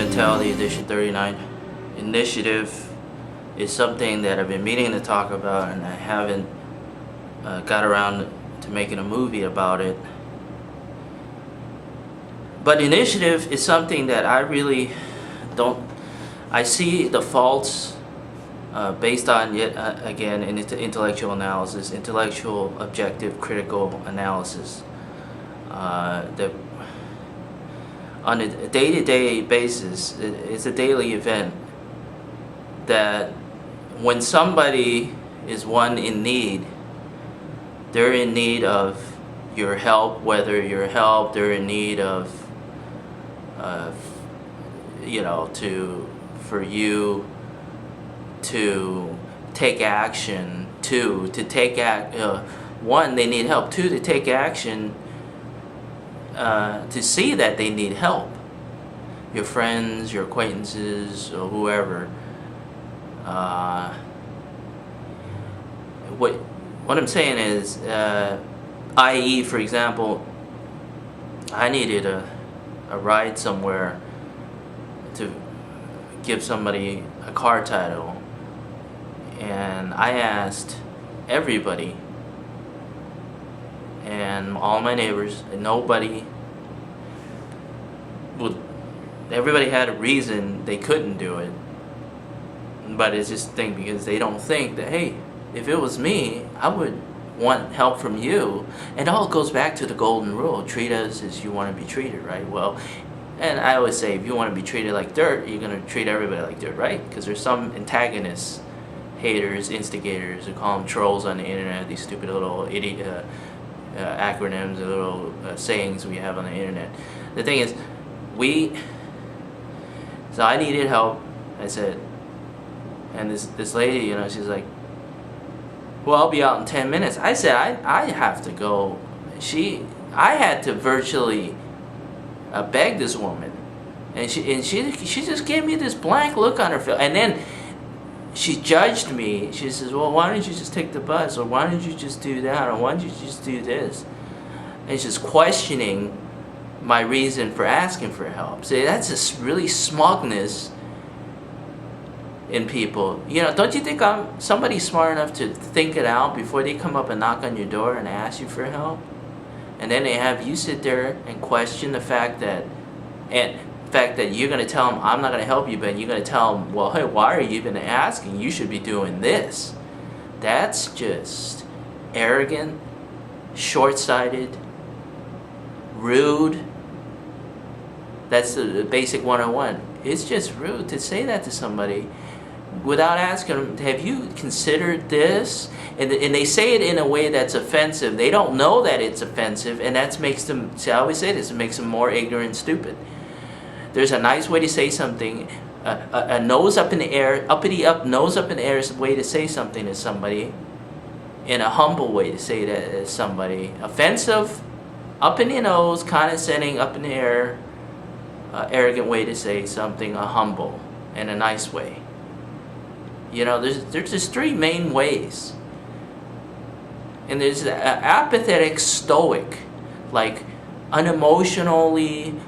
Mentality Edition 39. Initiative is something that I've been meaning to talk about, and I haven't got around to making a movie about it. But initiative is something that I really don't. I see the faults based on, yet again, intellectual analysis, intellectual, objective, critical analysis. That on a day-to-day basis, it's a daily event that when somebody is in need, they're in need of your help, whether they're in need of, for you to take action, one, they need help, two, to take action, to see that they need help. Your friends, your acquaintances, or whoever. What I'm saying is, i.e., for example, I needed a ride somewhere to give somebody a car title, and I asked everybody and all my neighbors, and everybody had a reason they couldn't do it, but it's just a thing because they don't think that, hey, if it was me, I would want help from you. And it all goes back to the golden rule: treat us as you want to be treated, right? Well, and I always say, if you want to be treated like dirt, you're going to treat everybody like dirt, right? Because there's some antagonists, haters, instigators, we call them trolls on the internet, these stupid little idiot acronyms, or little sayings we have on the internet. The thing is, so I needed help, I said, and this lady, she's like, well, I'll be out in 10 minutes. I said, I have to go. I had to virtually beg this woman, and she just gave me this blank look on her face, and then she judged me. She says, well, why don't you just take the bus, or why don't you just do that, or why don't you just do this? And she's questioning my reason for asking for help. See, that's this really smugness in people. Don't you think I'm somebody smart enough to think it out before they come up and knock on your door and ask you for help? And then they have you sit there and question the fact that you're going to tell them, I'm not going to help you, but you're going to tell them, well, hey, why are you even asking? You should be doing this. That's just arrogant, short-sighted, rude. That's the basic 101. It's just rude to say that to somebody without asking them, have you considered this? And they say it in a way that's offensive. They don't know that it's offensive, and that makes them, see, I always say this, it makes them more ignorant and stupid. There's a nice way to say something, a nose up in the air, uppity up, nose up in the air is a way to say something to somebody, and a humble way to say that to somebody. Offensive, up in the nose, condescending, up in the air, arrogant way to say something, a humble, and a nice way. There's just three main ways. And there's an apathetic stoic, like unemotionally,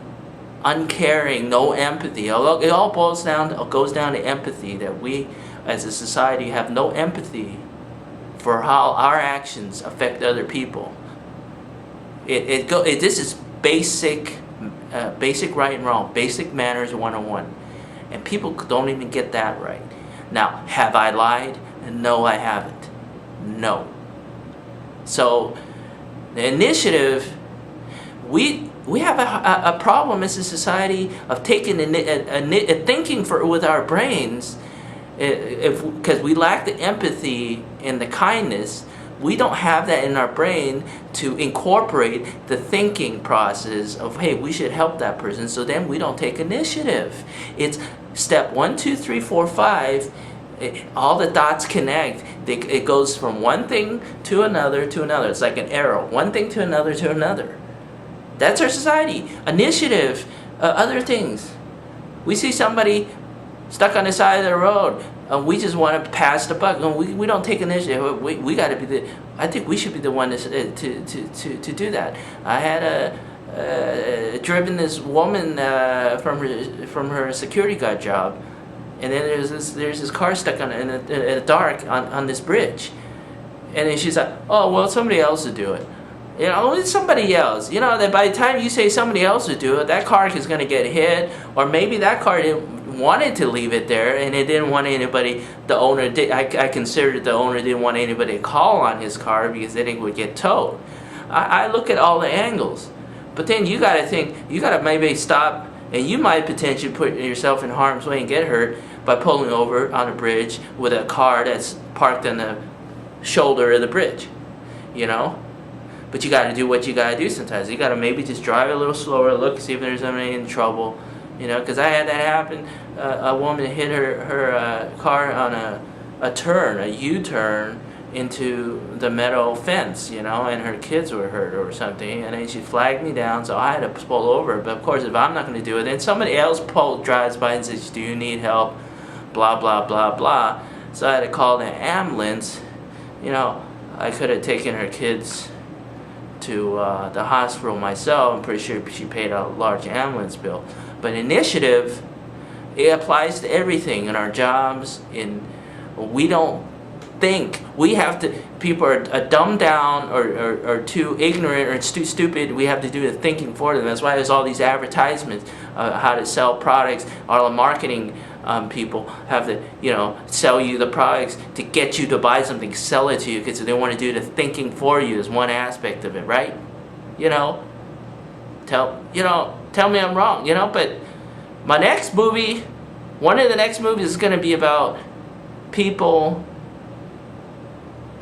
uncaring, no empathy. It all goes down to empathy, that we as a society have no empathy for how our actions affect other people. This is basic right and wrong, basic manners 101. And people don't even get that right. Now, have I lied? No, I haven't. No. So, the initiative, we have a problem as a society of taking thinking with our brains, because we lack the empathy and the kindness. We don't have that in our brain to incorporate the thinking process of, hey, we should help that person. So then we don't take initiative. It's step 1, 2, 3, 4, 5. All the dots connect. It goes from one thing to another. It's like an arrow. One thing to another. That's our society. Initiative, other things. We see somebody stuck on the side of the road. We just want to pass the buck. We don't take initiative. We got to be I think we should be the one to do that. I had driven this woman from her security guard job, and then there's this car stuck in the dark on this bridge, and then she's like, oh well, somebody else would do it. You know, it's somebody else. You know that by the time you say somebody else would do it, that car is going to get hit, or maybe that car wanted to leave it there and it didn't want anybody. The owner did. I considered the owner didn't want anybody to call on his car because then it would get towed. I look at all the angles, but then you got to think. You got to maybe stop, and you might potentially put yourself in harm's way and get hurt by pulling over on a bridge with a car that's parked on the shoulder of the bridge. You know. But you got to do what you got to do sometimes. You got to maybe just drive a little slower, look, see if there's somebody in trouble, you know. Because I had that happen. A woman hit her car on a turn, a U-turn into the metal fence, you know, and her kids were hurt or something. And then she flagged me down, so I had to pull over. But of course, if I'm not going to do it, then somebody else drives by and says, "Do you need help?" Blah blah blah blah. So I had to call the ambulance. You know, I could have taken her kids to the hospital myself. I'm pretty sure she paid a large ambulance bill. But initiative, it applies to everything in our jobs. We don't think. We have to. People are dumbed down or too ignorant or too stupid. We have to do the thinking for them. That's why there's all these advertisements, how to sell products. All the marketing people have to, you know, sell you the products to get you to buy something, sell it to you, because they want to do the thinking for you is one aspect of it, right? You know, tell me I'm wrong, you know. But my next movie, one of the next movies is going to be about people.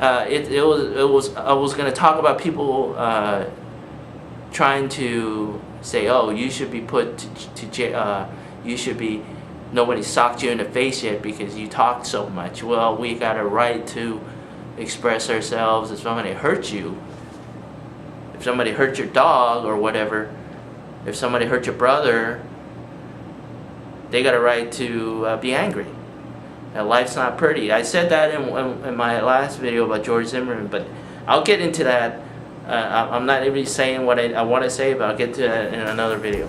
I was going to talk about people trying to say, oh, you should be put to jail. You should be. Nobody socked you in the face yet because you talked so much. Well, we got a right to express ourselves. If somebody hurt you, if somebody hurt your dog or whatever, if somebody hurt your brother, they got a right to be angry. And life's not pretty. I said that in my last video about George Zimmerman, but I'll get into that. I'm not really saying what I want to say, but I'll get to that in another video.